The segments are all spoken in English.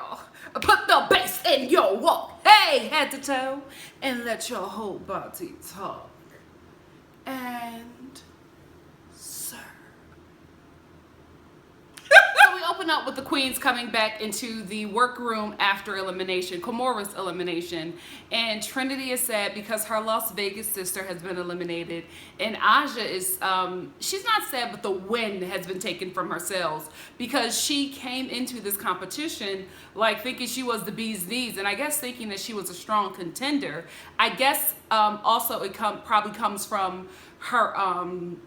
girl. Put the bass in your walk. Hey, head to toe. And let your whole body talk. And serve. So we open up with the queens coming back into the workroom after elimination, Komora's elimination. And Trinity is sad because her Las Vegas sister has been eliminated. And Aja is, she's not sad, but the wind has been taken from her sails because she came into this competition like thinking she was the bee's knees, and I guess thinking that she was a strong contender. I guess also it probably comes from her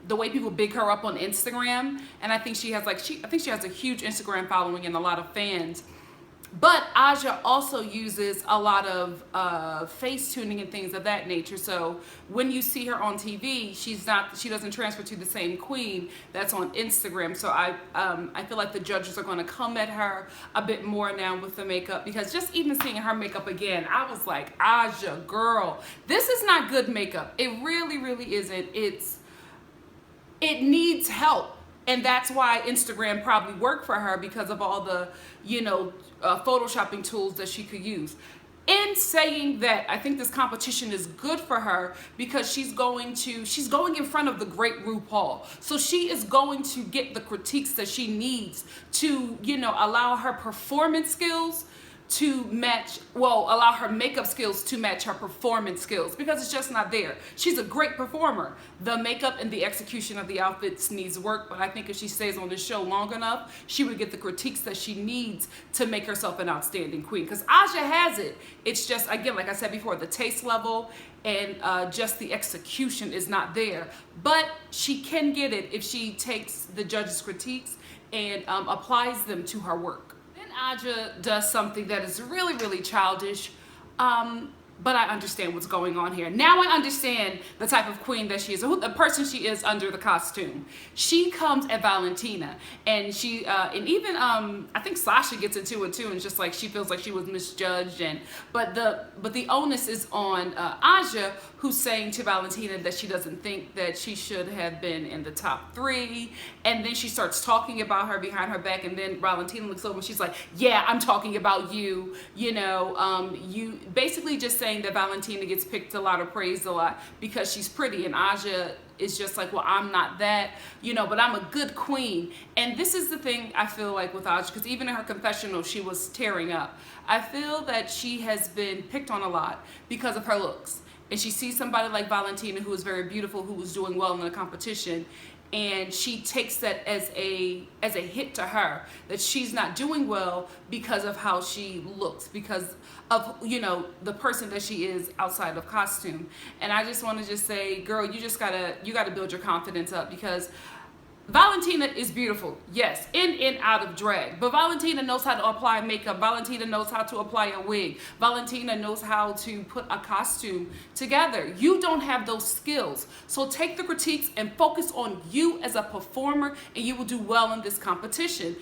the way people big her up on Instagram, and I think she has a huge Instagram following and a lot of fans. But Aja also uses a lot of face tuning and things of that nature. So when you see her on TV, she doesn't transfer to the same queen that's on Instagram. So I feel like the judges are going to come at her a bit more now with the makeup, because just even seeing her makeup again, I was like, Aja, girl, this is not good makeup. It really, really isn't. It needs help. And that's why Instagram probably worked for her, because of all the, photoshopping tools that she could use. In saying that, I think this competition is good for her because she's going in front of the great Rupaul. So she is going to get the critiques that she needs to, allow her performance skills to allow her makeup skills to match her performance skills, because it's just not there. She's a great performer. The makeup and the execution of the outfits needs work, but I think if she stays on this show long enough, she would get the critiques that she needs to make herself an outstanding queen, because Aja has it. It's just, again, like I said before, the taste level and just the execution is not there. But she can get it if she takes the judges' critiques and applies them to her work. Aja does something that is really, really childish, but I understand what's going on here. Now I understand the type of queen that she is, the person she is under the costume. She comes at Valentina, and even I think Sasha gets into it too, and just like she feels like she was misjudged, but the onus is on Aja, who's saying to Valentina that she doesn't think that she should have been in the top 3, and then she starts talking about her behind her back, and then Valentina looks over and she's like, yeah, I'm talking about you, you basically just saying that Valentina gets picked a lot or praised a lot because she's pretty, and Aja is just like, well, I'm not that, but I'm a good queen. And this is the thing I feel like with Aja, because even in her confessional, she was tearing up. I feel that she has been picked on a lot because of her looks. And she sees somebody like Valentina, who is very beautiful, who was doing well in the competition, and she takes that as a hit to her, that she's not doing well because of how she looks, because of the person that she is outside of costume. And I just want to say, girl, you gotta build your confidence up, because Valentina is beautiful, yes, in and out of drag, but Valentina knows how to apply makeup. Valentina knows how to apply a wig. Valentina knows how to put a costume together. You don't have those skills. So take the critiques and focus on you as a performer, and you will do well in this competition.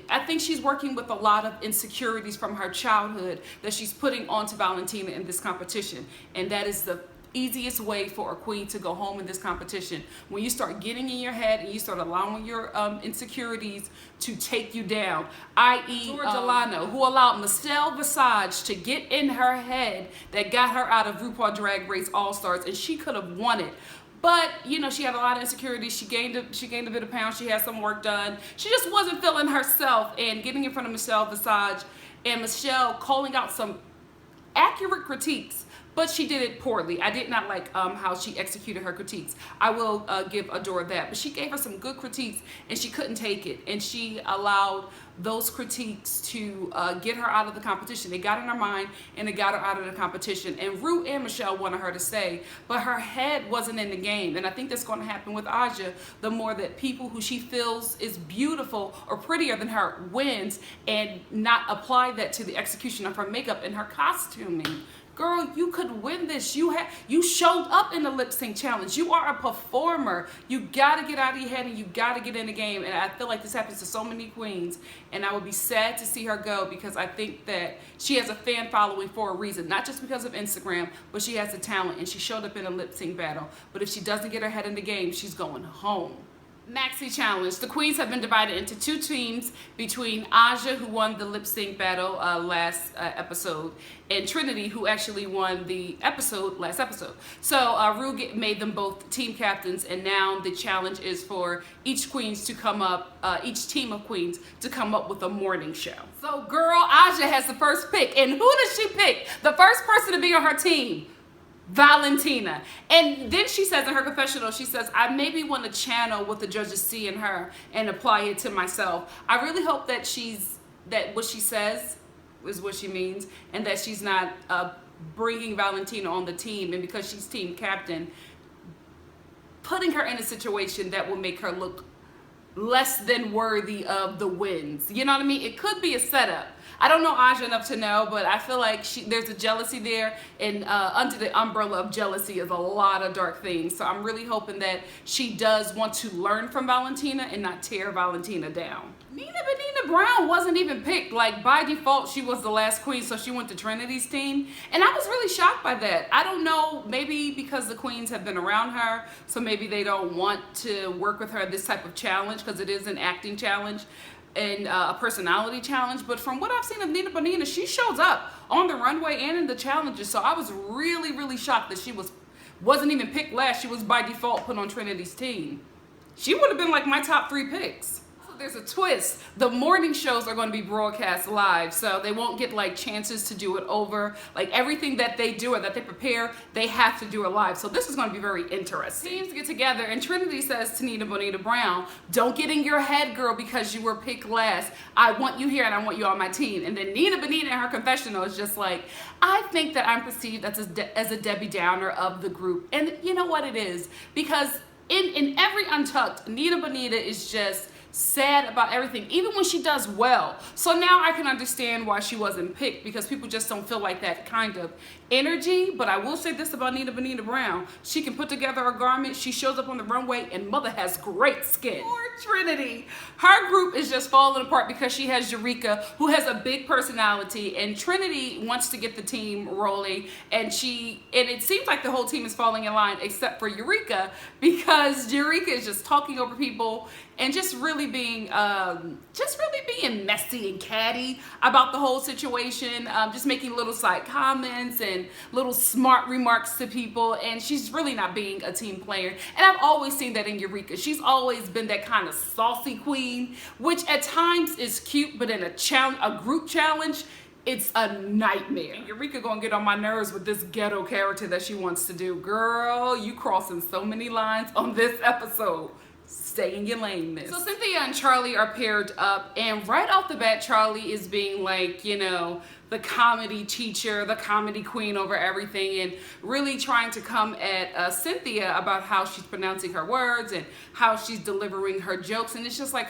I think she's working with a lot of insecurities from her childhood that she's putting onto Valentina in this competition, and that is the easiest way for a queen to go home in this competition. When you start getting in your head and you start allowing your insecurities to take you down, i.e. Delano, who allowed Michelle Visage to get in her head, that got her out of RuPaul Drag Race All-Stars, and she could have won it. But, she had a lot of insecurities. She gained a bit of pounds. She had some work done. She just wasn't feeling herself, and getting in front of Michelle Visage and Michelle calling out some accurate critiques, but she did it poorly. I did not like how she executed her critiques. I will give Adore that. But she gave her some good critiques, and she couldn't take it. And she allowed those critiques to get her out of the competition. They got in her mind, and they got her out of the competition. And Ru and Michelle wanted her to stay, but her head wasn't in the game. And I think that's going to happen with Aja. The more that people who she feels is beautiful or prettier than her wins, and not apply that to the execution of her makeup and her costuming. Girl, you could win this. You showed up in the lip sync challenge. You are a performer. You gotta get out of your head, and you gotta get in the game. And I feel like this happens to so many queens, and I would be sad to see her go, because I think that she has a fan following for a reason, not just because of Instagram, but she has the talent, and she showed up in a lip sync battle. But if she doesn't get her head in the game, she's going home. Maxi Challenge. The queens have been divided into two teams between Aja, who won the lip sync battle last episode, and Trinity, who actually won the last episode. So Rue made them both team captains, and now the challenge is for each team of queens to come up with a morning show. So girl, Aja has the first pick, and who does she pick? The first person to be on her team, Valentina. And then she says in her confessional, she says, I maybe want to channel what the judges see in her and apply it to myself. I really hope that what she says is what she means, and that she's not bringing Valentina on the team, and because she's team captain, putting her in a situation that will make her look less than worthy of the wins. You know what I mean? It could be a setup. I don't know Aja enough to know, but I feel like there's a jealousy there, and under the umbrella of jealousy is a lot of dark things. So I'm really hoping that she does want to learn from Valentina and not tear Valentina down. Nina Benina Brown wasn't even picked. Like, by default, she was the last queen, so she went to Trinity's team. And I was really shocked by that. I don't know, maybe because the queens have been around her, so maybe they don't want to work with her this type of challenge, because it is an acting challenge and a personality challenge. But from what I've seen of Nina Bonina, she shows up on the runway and in the challenges. So I was really, really shocked that she wasn't even picked last. She was by default put on Trinity's team. She would have been like my top 3 picks. There's a twist. The morning shows are going to be broadcast live, so they won't get like chances to do it over. Like, everything that they do or that they prepare, they have to do it live. So this is going to be very interesting. Teams get together, and Trinity says to Nina Bonita Brown, don't get in your head, girl, because you were picked last. I want you here and I want you on my team. And then Nina Bonita in her confessional is just like, I think that I'm perceived as a Debbie Downer of the group. And you know what it is? Because in every Untucked, Nina Bonita is just sad about everything, even when she does well. So now I can understand why she wasn't picked, because people just don't feel like that kind of energy. But I will say this about Nina Bonita Brown: she can put together a garment, she shows up on the runway, and mother has great skin. Poor Trinity. Her group is just falling apart because she has Eureka, who has a big personality, and Trinity wants to get the team rolling, and it seems like the whole team is falling in line except for Eureka, because Eureka is just talking over people and just really being messy and catty about the whole situation, just making little side comments and little smart remarks to people, and she's really not being a team player. And I've always seen that in Eureka. She's always been that kind of saucy queen, which at times is cute, but in a group challenge, it's a nightmare. And Eureka gonna get on my nerves with this ghetto character that she wants to do. Girl, you crossing so many lines on this episode. Stay in your lane, miss. So Cynthia and Charlie are paired up, and right off the bat, Charlie is being like, you know, the comedy teacher, the comedy queen over everything, and really trying to come at Cynthia about how she's pronouncing her words and how she's delivering her jokes. And it's just like,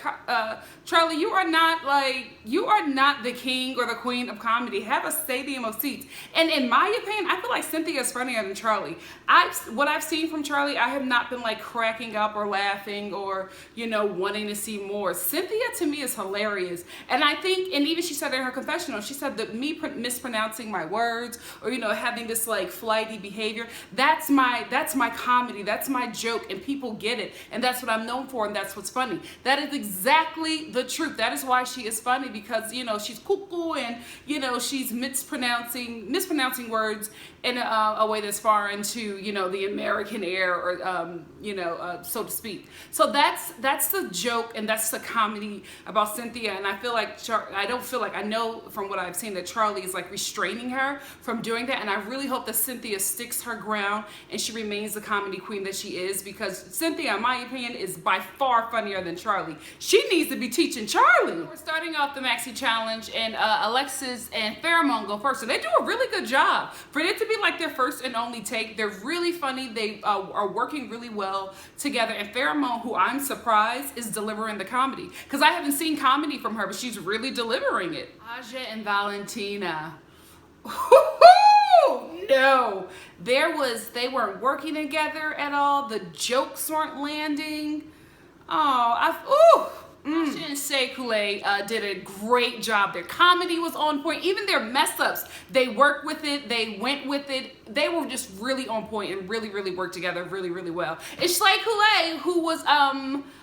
Charlie, you are not the king or the queen of comedy. Have a stadium of seats. And in my opinion, I feel like Cynthia is funnier than Charlie. What I've seen from Charlie, I have not been like cracking up or laughing or, you know, wanting to see more. Cynthia to me is hilarious. And I think, and even she said in her confessional, she said that me mispronouncing my words, or, you know, having this like flighty behavior, that's my comedy, that's my joke, and people get it, and that's what I'm known for, and that's what's funny. That is exactly the truth. That is why she is funny, because, you know, she's cuckoo, and, you know, she's mispronouncing words in a way that's foreign to, you know, the American air, or you know, so to speak. So that's the joke, and that's the comedy about Cynthia. And I feel like I know from what I've seen that Charlie is like restraining her from doing that, and I really hope that Cynthia sticks her ground and she remains the comedy queen that she is, because Cynthia, in my opinion, is by far funnier than Charlie. She needs to be teaching Charlie. We're starting off the Maxi Challenge, and Alexis and Pheromone go first, so they do a really good job. For it to be like their first and only take, they're really funny. They are working really well together, and Pheromone, who I'm surprised is delivering the comedy, because I haven't seen comedy from her, but she's really delivering it. Aja and Valentina. No, they weren't working together at all. The jokes weren't landing. Aja and Shea Coulee did a great job. Their comedy was on point. Even their mess ups, they worked with it. They went with it. They were just really on point and really, really worked together really, really well. And Shea Coulee, who was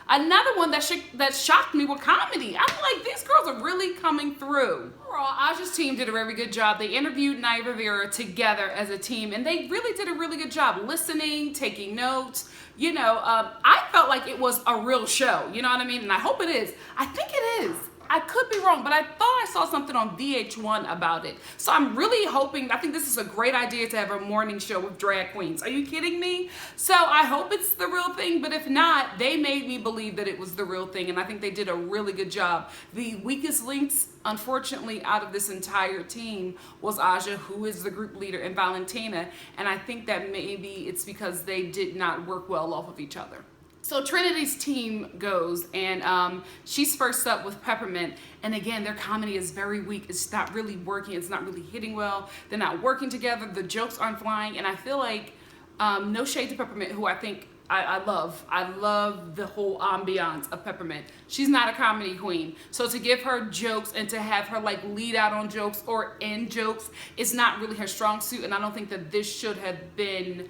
Another one that shocked me with comedy. I'm like, these girls are really coming through. Overall, Aja's team did a very good job. They interviewed Naya Rivera together as a team, and they really did a really good job listening, taking notes. You know, I felt like it was a real show. You know what I mean? And I hope it is. I think it is. I could be wrong, but I thought I saw something on VH1 about it. So I'm really hoping, I think this is a great idea to have a morning show with drag queens. Are you kidding me? So I hope it's the real thing, but if not, they made me believe that it was the real thing, and I think they did a really good job. The weakest links, unfortunately, out of this entire team was Aja, who is the group leader, and Valentina, and I think that maybe it's because they did not work well off of each other. So Trinity's team goes, and she's first up with Peppermint. And again, their comedy is very weak. It's not really working. It's not really hitting well. They're not working together. The jokes aren't flying. And I feel like, no shade to Peppermint, who I think I love. I love the whole ambiance of Peppermint. She's not a comedy queen. So to give her jokes and to have her like lead out on jokes or end jokes is not really her strong suit. And I don't think that this should have been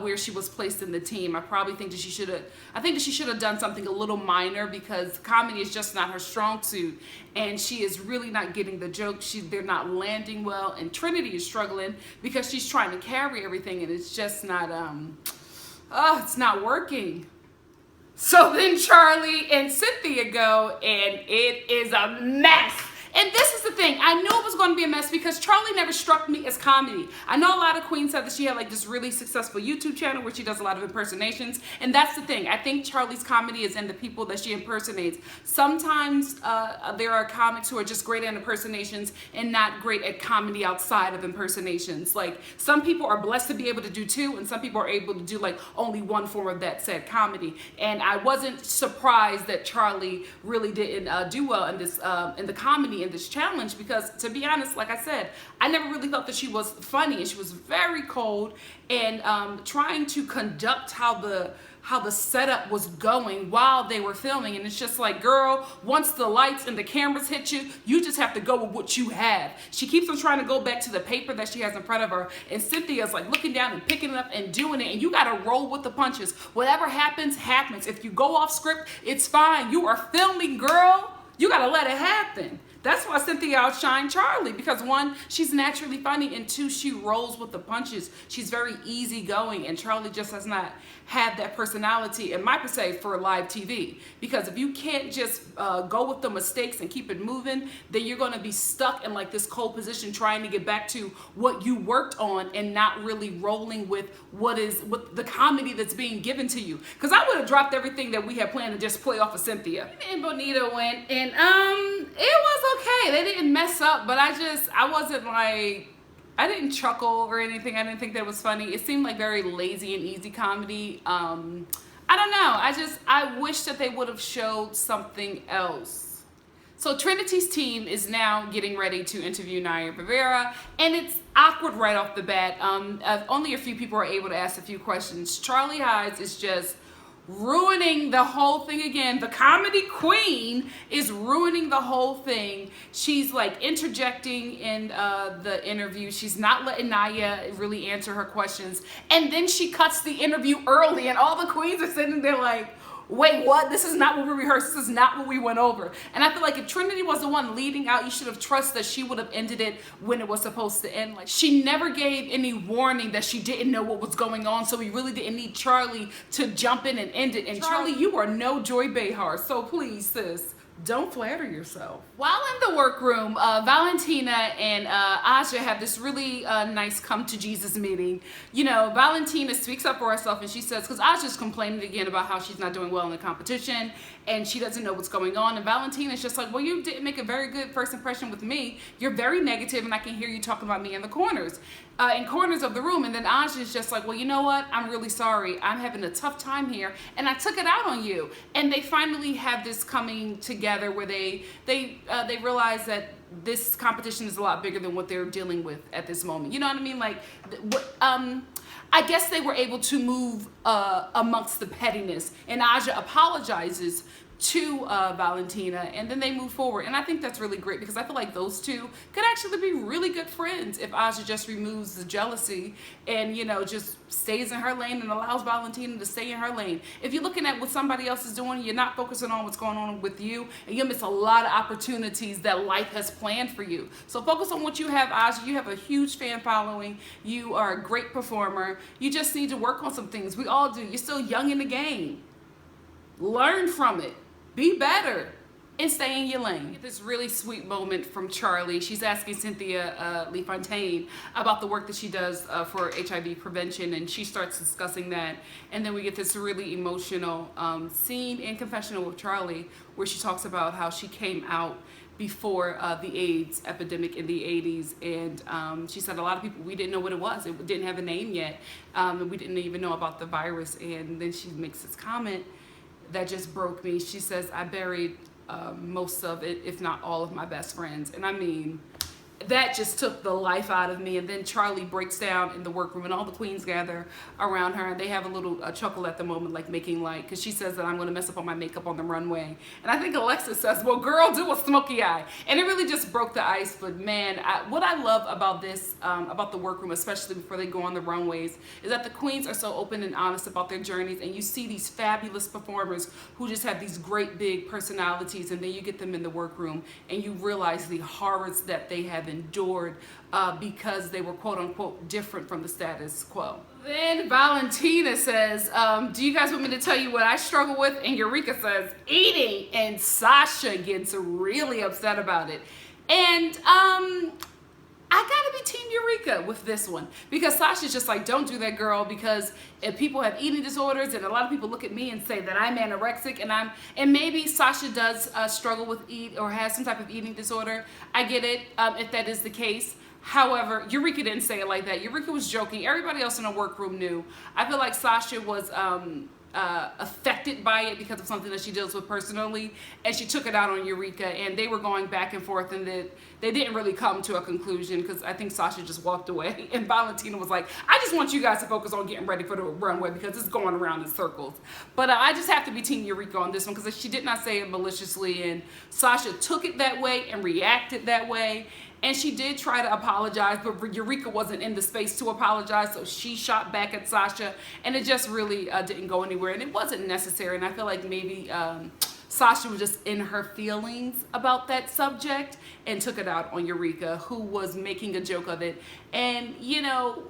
where she was placed in the team. I probably think that she should have done something a little minor, because comedy is just not her strong suit, and she is really not getting the jokes. They're not landing well, and Trinity is struggling because she's trying to carry everything, and it's just not it's not working. So then Charlie and Cynthia go, and it is a mess. And this is the thing, I knew it was going to be a mess because Charlie never struck me as comedy. I know a lot of queens said that she had like this really successful YouTube channel where she does a lot of impersonations, and that's the thing. I think Charlie's comedy is in the people that she impersonates. Sometimes there are comics who are just great at impersonations and not great at comedy outside of impersonations. Like, some people are blessed to be able to do two, and some people are able to do like only one form of that said comedy. And I wasn't surprised that Charlie really didn't do well in this in the comedy in this challenge, because to be honest, like I said, I never really thought that she was funny, and she was very cold, and trying to conduct how the setup was going while they were filming. And it's just like, girl, once the lights and the cameras hit you, you just have to go with what you have. She keeps on trying to go back to the paper that she has in front of her, and Cynthia's like looking down and picking it up and doing it, and you gotta roll with the punches. Whatever happens, happens. If you go off script, it's fine. You are filming, girl. You gotta let it happen. That's why Cynthia outshined Charlie, because one, she's naturally funny, and two, she rolls with the punches. She's very easygoing, and Charlie just does not have that personality, in my per se, for live TV. Because if you can't just go with the mistakes and keep it moving, then you're gonna be stuck in like this cold position trying to get back to what you worked on and not really rolling with what the comedy that's being given to you. Because I would have dropped everything that we had planned to just play off of Cynthia. And Bonita went, and it was okay. They didn't mess up, but I wasn't like, I didn't chuckle or anything. I didn't think that was funny. It seemed like very lazy and easy comedy. I don't know. I wish that they would have showed something else. So Trinity's team is now getting ready to interview Naya Rivera, and it's awkward right off the bat. Only a few people are able to ask a few questions. Charlie Hides is just ruining the whole thing again. The comedy queen is ruining the whole thing. She's like interjecting in the interview. She's not letting Naya really answer her questions. And then she cuts the interview early, and all the queens are sitting there like, wait, what? This is not what we rehearsed. This is not what we went over. And I feel like if Trinity was the one leading out, you should have trusted that she would have ended it when it was supposed to end. Like, she never gave any warning that she didn't know what was going on, so we really didn't need Charlie to jump in and end it. And Charlie, you are no Joy Behar, so please, sis, don't flatter yourself. While in the workroom, Valentina and Aja have this really nice come to Jesus meeting. You know, Valentina speaks up for herself, and she says, because Aja's complaining again about how she's not doing well in the competition and she doesn't know what's going on. And Valentina's just like, well, you didn't make a very good first impression with me. You're very negative, and I can hear you talking about me in the corners of the room. And then Aja's just like, well, you know what? I'm really sorry. I'm having a tough time here, and I took it out on you. And they finally have this coming together where they realize that this competition is a lot bigger than what they're dealing with at this moment. You know what I mean? Like, I guess they were able to move amongst the pettiness, and Aja apologizes to Valentina, and then they move forward. And I think that's really great because I feel like those two could actually be really good friends if Aja just removes the jealousy and, you know, just stays in her lane and allows Valentina to stay in her lane. If you're looking at what somebody else is doing, you're not focusing on what's going on with you, and you'll miss a lot of opportunities that life has planned for you. So focus on what you have, Aja. You have a huge fan following. You are a great performer. You just need to work on some things. We all do. You're still young in the game. Learn from it. Be better and stay in your lane. This really sweet moment from Charlie. She's asking Cynthia Lee Fontaine about the work that she does for HIV prevention, and she starts discussing that. And then we get this really emotional scene and confessional with Charlie where she talks about how she came out before the AIDS epidemic in the 80s, and she said a lot of people, we didn't know what it was. It didn't have a name yet, and we didn't even know about the virus. And then she makes this comment that just broke me. She says, I buried most of it, if not all of my best friends. And I mean, that just took the life out of me. And then Charlie breaks down in the workroom and all the queens gather around her and they have a little chuckle at the moment, like making light, because she says that I'm going to mess up on my makeup on the runway. And I think Alexa says, well, girl, do a smoky eye. And it really just broke the ice. But man, what I love about this, about the workroom, especially before they go on the runways, is that the queens are so open and honest about their journeys. And you see these fabulous performers who just have these great big personalities, and then you get them in the workroom and you realize the horrors that they have endured because they were quote unquote different from the status quo. Then Valentina says, do you guys want me to tell you what I struggle with? And Eureka says, eating. And Sasha gets really upset about it. And I gotta be Team Eureka with this one, because Sasha's just like, don't do that, girl, because if people have eating disorders, and a lot of people look at me and say that I'm anorexic, and maybe Sasha does struggle with or has some type of eating disorder. I get it, if that is the case. However, Eureka didn't say it like that. Eureka was joking. Everybody else in the workroom knew. I feel like Sasha was affected by it because of something that she deals with personally, and she took it out on Eureka, and they were going back and forth, and they didn't really come to a conclusion because I think Sasha just walked away, and Valentina was like, I just want you guys to focus on getting ready for the runway because it's going around in circles. But I just have to be Team Eureka on this one because she did not say it maliciously, and Sasha took it that way and reacted that way. And she did try to apologize, but Eureka wasn't in the space to apologize, so she shot back at Sasha, and it just really didn't go anywhere, and it wasn't necessary. And I feel like maybe Sasha was just in her feelings about that subject and took it out on Eureka, who was making a joke of it. And, you know,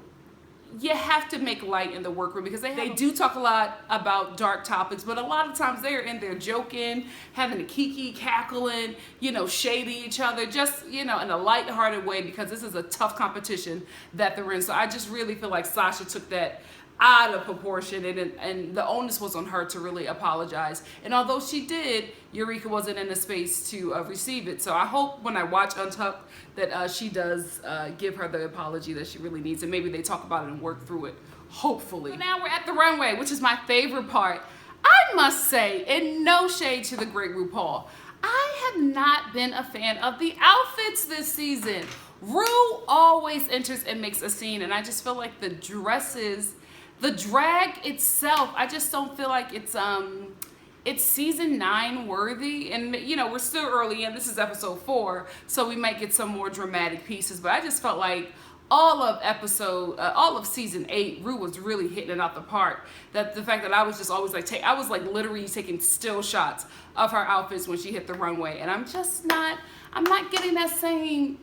you have to make light in the workroom because they do talk a lot about dark topics, but a lot of times they're in there joking, having a kiki, cackling, you know, shading each other, just, you know, in a lighthearted way, because this is a tough competition that they're in. So I just really feel like Sasha took that out of proportion, and the onus was on her to really apologize. And although she did, Eureka wasn't in a space to receive it. So I hope when I watch Untucked that she does give her the apology that she really needs, and maybe they talk about it and work through it, hopefully. So now we're at the runway, which is my favorite part. I must say, in no shade to the great Rupaul, I have not been a fan of the outfits this season. Ru always enters and makes a scene, and I just feel like the dresses, the drag itself, I just don't feel like it's season 9 worthy. And you know, we're still early in, this is episode 4, so we might get some more dramatic pieces, but I just felt like all of season 8, Ru was really hitting it out the park. That the fact that I was just always like, I was like literally taking still shots of her outfits when she hit the runway, and I'm not getting that same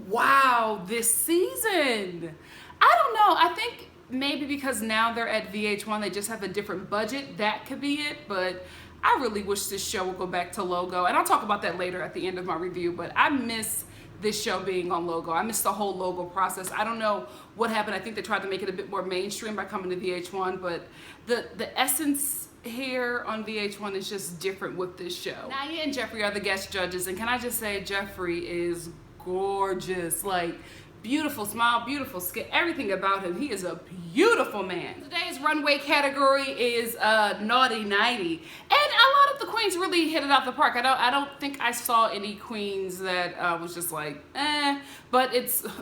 wow this season. I don't know, I think maybe because now they're at VH1, they just have a different budget. That could be it, but I really wish this show would go back to Logo, and I'll talk about that later at the end of my review, but I miss this show being on Logo. I miss the whole Logo process. I don't know what happened. I think they tried to make it a bit more mainstream by coming to VH1, but the essence here on VH1 is just different with this show. Naya and Jeffrey are the guest judges, and can I just say, Jeffrey is gorgeous. Like, beautiful smile, beautiful skin, everything about him. He is a beautiful man. Today's runway category is naughty nighty, and a lot of the queens really hit it out the park. I don't think I saw any queens that was just like but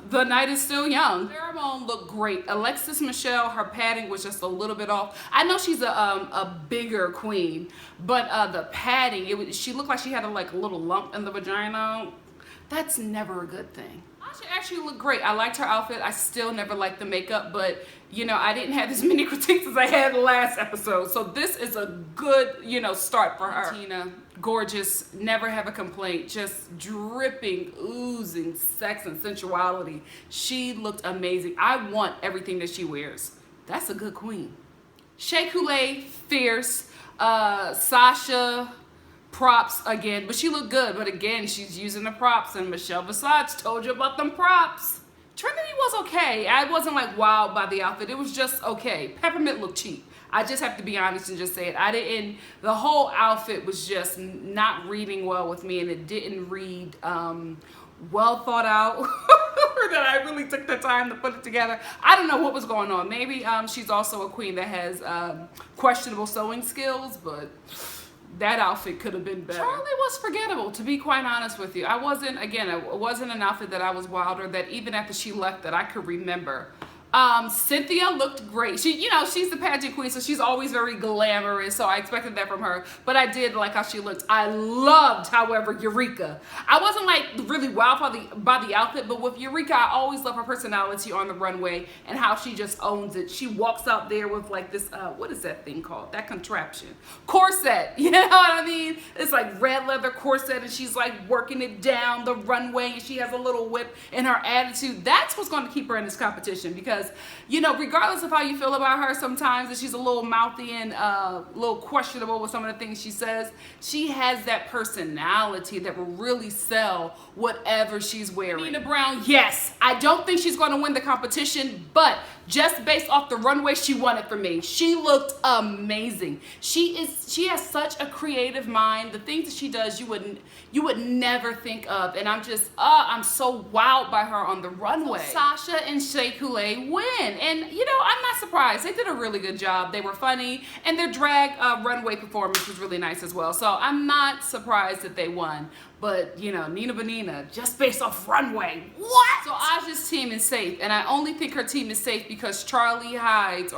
the night is still young. Pheromone looked great. Alexis Michelle, her padding was just a little bit off. I know she's a bigger queen, but the padding, she looked like she had a little lump in the vagina. That's never a good thing. She actually looked great. I liked her outfit. I still never liked the makeup, but you know, I didn't have as many critiques as I had last episode. So this is a good, you know, start for her. Tina, gorgeous, never have a complaint, just dripping, oozing sex and sensuality. She looked amazing. I want everything that she wears. That's a good queen. Shea Coulee, fierce. Sasha, props again, but she looked good, but again she's using the props, and Michelle Visage told you about them props. Trinity was okay. I wasn't like wowed by the outfit. It was just okay. Peppermint looked cheap. I just have to be honest and just say it. The whole outfit was just not reading well with me, and it didn't read well thought out that I really took the time to put it together. I don't know what was going on. Maybe she's also a queen that has questionable sewing skills, but that outfit could have been better. Charlie was forgettable, to be quite honest with you. It wasn't an outfit that I was wild, or that even after she left that I could remember. Cynthia looked great. She's the pageant queen, so she's always very glamorous, so I expected that from her, but I did like how she looked. I loved, however, Eureka. I wasn't like really wowed by the outfit, but with Eureka, I always love her personality on the runway and how she just owns it. She walks out there with like this, what is that thing called? That contraption. Corset, you know what I mean? It's like red leather corset, and she's like working it down the runway, and she has a little whip in her attitude. That's what's going to keep her in this competition, because you know, regardless of how you feel about her sometimes, that she's a little mouthy and a little questionable with some of the things she says, she has that personality that will really sell whatever she's wearing. Nina Brown, yes, I don't think she's going to win the competition, but just based off the runway, she won it for me. She looked amazing. She has such a creative mind. The things that she does, you would never think of, and I'm so wowed by her on the runway. So Sasha and Shea Coulee win, and you know, I'm not surprised. They did a really good job. They were funny, and their drag runway performance was really nice as well. So I'm not surprised that they won. But, you know, Nina Bonina, just based off runway, what? So Aja's team is safe, and I only think her team is safe because Charlie Hines,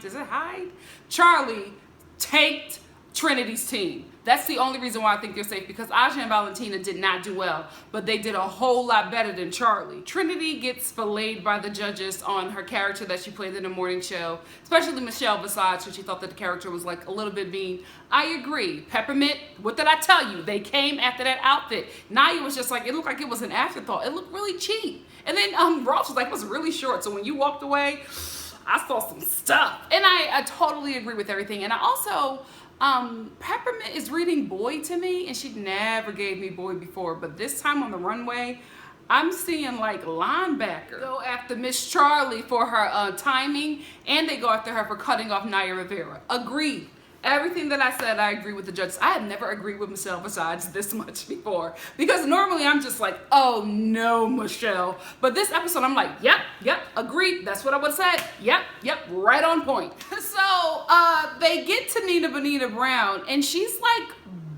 is it Hyde? Charlie tanked Trinity's team. That's the only reason why I think they're safe, because Aja and Valentina did not do well, but they did a whole lot better than Charlie. Trinity gets filleted by the judges on her character that she played in the morning show, especially Michelle Visage, because she thought that the character was like a little bit mean. I agree. Peppermint, what did I tell you? They came after that outfit. Naya was just like, it looked like it was an afterthought. It looked really cheap. And then Ross was like, it was really short. So when you walked away, I saw some stuff. And I totally agree with everything. And I also, Peppermint is reading boy to me, and she never gave me boy before, but this time on the runway, I'm seeing like linebacker. Go after Miss Charlie for her timing, and they go after her for cutting off Naya Rivera. Agreed. Everything that I said, I agree with the judges. I have never agreed with Michelle Visage this much before, because normally I'm just like, oh no, Michelle. But this episode, I'm like, yep, agreed. That's what I would have said. Yep, right on point. So they get to Nina Bonina Brown, and she's like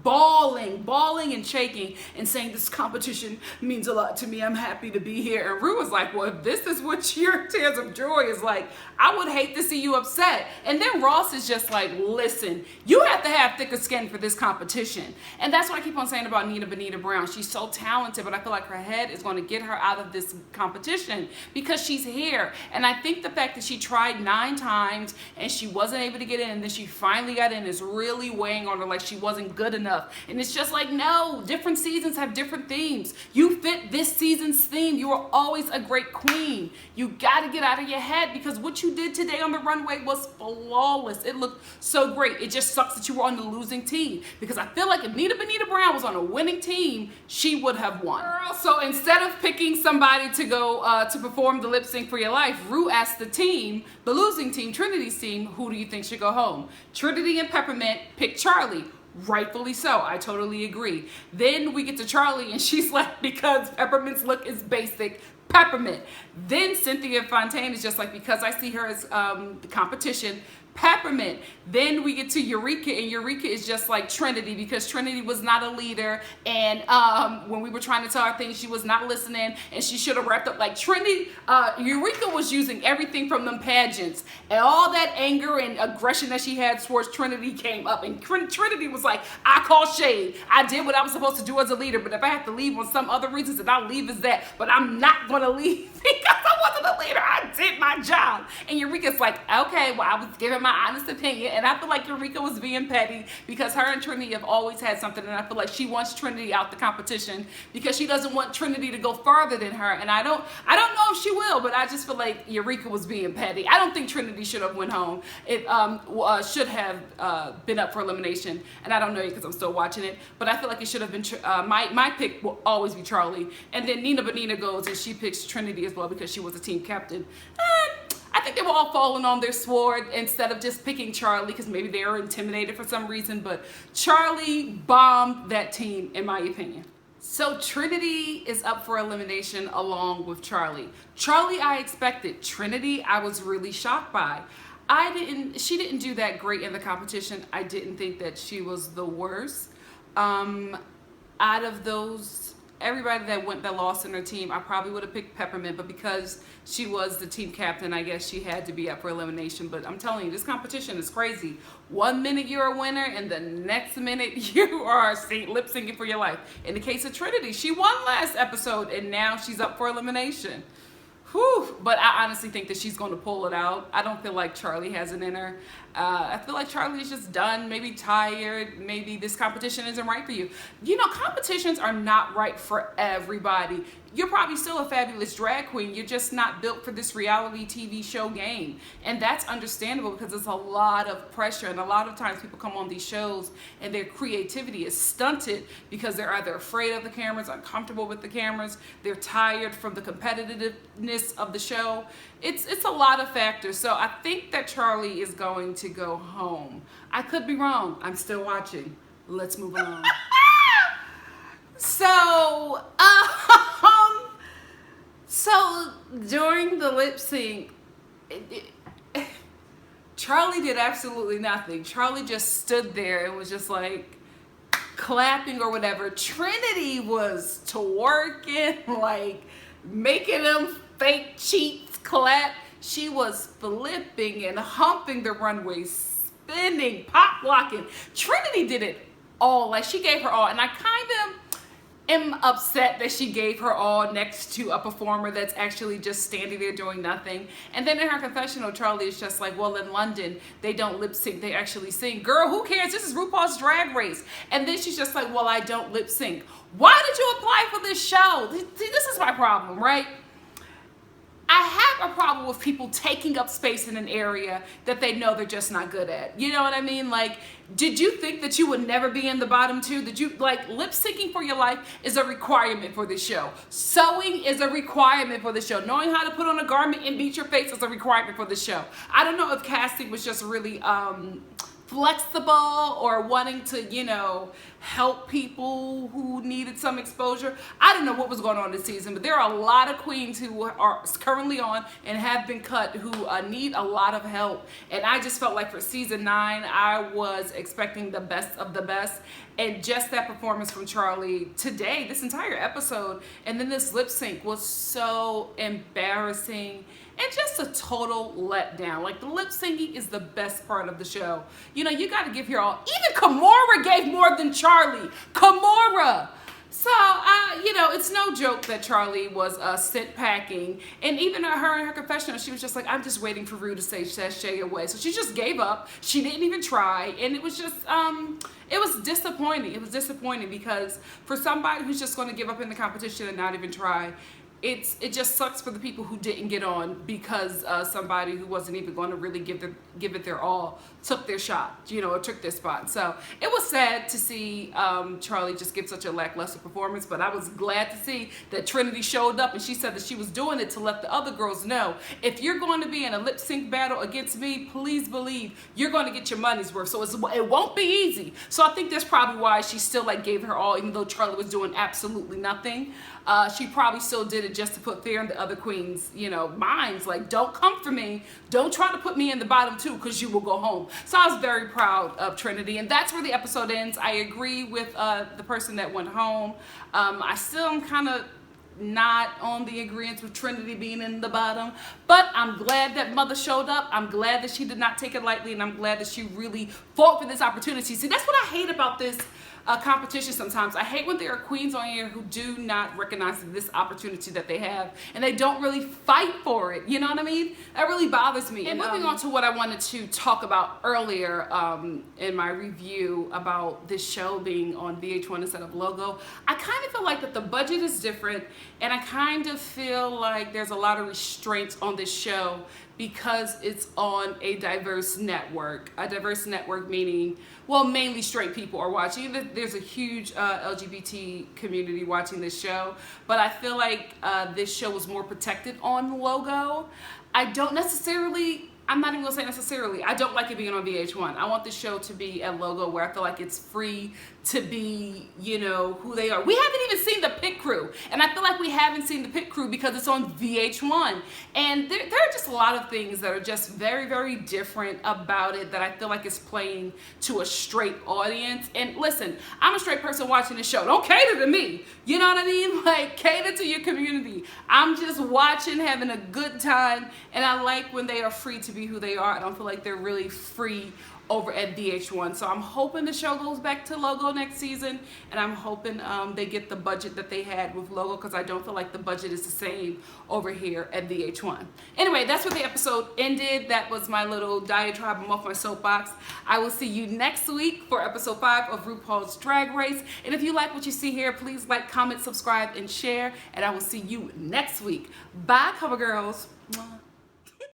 bawling and shaking and saying, this competition means a lot to me. I'm happy to be here. And Rue was like, well, if this is what your tears of joy is like, I would hate to see you upset. And then Ross is just like, listen, you have to have thicker skin for this competition. And that's what I keep on saying about Nina Bonina Brown. She's so talented, but I feel like her head is going to get her out of this competition because she's here. And I think the fact that she tried 9 times and she wasn't able to get in, and then she finally got in, is really weighing on her, like she wasn't good enough. And it's just like, no, different seasons have different themes. You fit this season's theme. You are always a great queen. You got to get out of your head, because what you did today on the runway was flawless. It looked so great. It just sucks that you were on the losing team, because I feel like if Nina Bonina Brown was on a winning team, she would have won. Girl, so instead of picking somebody to go to perform the lip sync for your life, Rue asked the team, the losing team, Trinity's team, who do you think should go home? Trinity and Peppermint picked Charlie. Rightfully so. I totally agree. Then we get to Charlie, and she's like, because Peppermint's look is basic, Peppermint. Then Cynthia Fontaine is just like, because I see her as the competition, Peppermint. Then we get to Eureka, and Eureka is just like Trinity, because Trinity was not a leader, and when we were trying to tell her things, she was not listening, and she should have wrapped up like Trinity. Eureka was using everything from them pageants, and all that anger and aggression that she had towards Trinity came up, and Trinity was like, I call shade. I did what I was supposed to do as a leader, but if I have to leave on some other reasons, then I'll leave as that, but I'm not going to leave because I wasn't a leader. I did my job. And Eureka's like, okay, well, I was giving my honest opinion, and I feel like Eureka was being petty because her and Trinity have always had something, and I feel like she wants Trinity out the competition because she doesn't want Trinity to go farther than her, and I don't know if she will, but I just feel like Eureka was being petty. I don't think Trinity should have went home. It should have been up for elimination, and I don't know yet because I'm still watching it, but I feel like it should have been, my pick will always be Charlie, and then Nina Bonina goes and she picks Trinity as well because she was a team captain. I think they were all falling on their sword instead of just picking Charlie because maybe they were intimidated for some reason, but Charlie bombed that team in my opinion. So Trinity is up for elimination along with Charlie. Charlie I expected. Trinity I was really shocked by. She didn't do that great in the competition. I didn't think that she was the worst. Out of those, everybody that lost in her team, I probably would have picked Peppermint, but because she was the team captain, I guess she had to be up for elimination. But I'm telling you, this competition is crazy. 1 minute you're a winner, and the next minute you are lip syncing for your life. In the case of Trinity, she won last episode, and now she's up for elimination. Whew. But I honestly think that she's going to pull it out. I don't feel like Charlie has it in her. I feel like Charlie is just done, maybe tired, maybe this competition isn't right for you. You know, competitions are not right for everybody. You're probably still a fabulous drag queen. You're just not built for this reality TV show game. And that's understandable because it's a lot of pressure. And a lot of times people come on these shows and their creativity is stunted because they're either afraid of the cameras, uncomfortable with the cameras, they're tired from the competitiveness of the show. It's a lot of factors. So I think that Charlie is going to go home. I could be wrong. I'm still watching. Let's move on. So during the lip sync, Charlie did absolutely nothing. Charlie just stood there and was just like clapping or whatever. Trinity was twerking, like making them fake cheeks clap. She was flipping and humping the runway, spinning, pop locking. Trinity did it all. Like, she gave her all, and I kind of am upset that she gave her all next to a performer that's actually just standing there doing nothing. And then in her confessional, Charlie is just like, well, in London, they don't lip sync, they actually sing. Girl, who cares? This is RuPaul's Drag Race. And then she's just like, well, I don't lip sync. Why did you apply for this show? This is my problem, right? I have a problem with people taking up space in an area that they know they're just not good at. You know what I mean? Like, did you think that you would never be in the bottom two? Did you, like, lip syncing for your life is a requirement for this show. Sewing is a requirement for the show. Knowing how to put on a garment and beat your face is a requirement for the show. I don't know if casting was just really flexible or wanting to, you know, help people who needed some exposure. I don't know what was going on this season, but there are a lot of queens who are currently on and have been cut who need a lot of help. And I just felt like for season 9, I was expecting the best of the best. And just that performance from Charlie today, this entire episode, and then this lip sync was so embarrassing and just a total letdown. Like, the lip syncing is the best part of the show. You know, you got to give your all. Even Kimora gave more than Charlie. Kimora. So, you know, it's no joke that Charlie was sent packing. And even her in her confessional, she was just like, I'm just waiting for Rue to say sashay away. So she just gave up. She didn't even try. And it was just, it was disappointing. It was disappointing because for somebody who's just going to give up in the competition and not even try, it just sucks for the people who didn't get on because somebody who wasn't even going to really give it their all took their shot, you know, or took their spot. So it was sad to see Charlie just give such a lackluster performance, but I was glad to see that Trinity showed up, and she said that she was doing it to let the other girls know, if you're going to be in a lip sync battle against me, please believe you're going to get your money's worth. So it won't be easy. So I think that's probably why she still like gave her all, even though Charlie was doing absolutely nothing. She probably still did it just to put fear in the other queens, you know, minds. Like, don't come for me. Don't try to put me in the bottom too, because you will go home. So I was very proud of Trinity, and that's where the episode ends. I agree with the person that went home. I still am kind of not on the agreement with Trinity being in the bottom, but I'm glad that Mother showed up. I'm glad that she did not take it lightly, and I'm glad that she really fought for this opportunity. See, that's what I hate about this competition sometimes. I hate when there are queens on here who do not recognize this opportunity that they have, and they don't really fight for it. You know what I mean? That really bothers me. And moving on to what I wanted to talk about earlier in my review about this show being on VH1 instead of Logo, I kind of feel like that the budget is different, and I kind of feel like there's a lot of restraints on this show because it's on a diverse network. A diverse network meaning, well, mainly straight people are watching. There's a huge LGBT community watching this show, but I feel like this show was more protected on Logo. I'm not even gonna say necessarily, I don't like it being on VH1. I want this show to be at Logo, where I feel like it's free to be, you know, who they are. We haven't even seen the pit crew, and I feel like we haven't seen the pit crew because it's on VH1. And there are just a lot of things that are just very, very different about it that I feel like is playing to a straight audience. And listen, I'm a straight person watching this show. Don't cater to me. You know what I mean? Like, cater to your community. I'm just watching, having a good time, and I like when they are free to be who they are. I don't feel like they're really free over at VH1. So I'm hoping the show goes back to Logo next season, and I'm hoping they get the budget that they had with Logo, because I don't feel like the budget is the same over here at VH1. Anyway, that's where the episode ended. That was my little diatribe. I'm off my soapbox. I will see you next week for episode 5 of RuPaul's Drag Race. And if you like what you see here, please like, comment, subscribe, and share. And I will see you next week. Bye, cover girls. Mwah.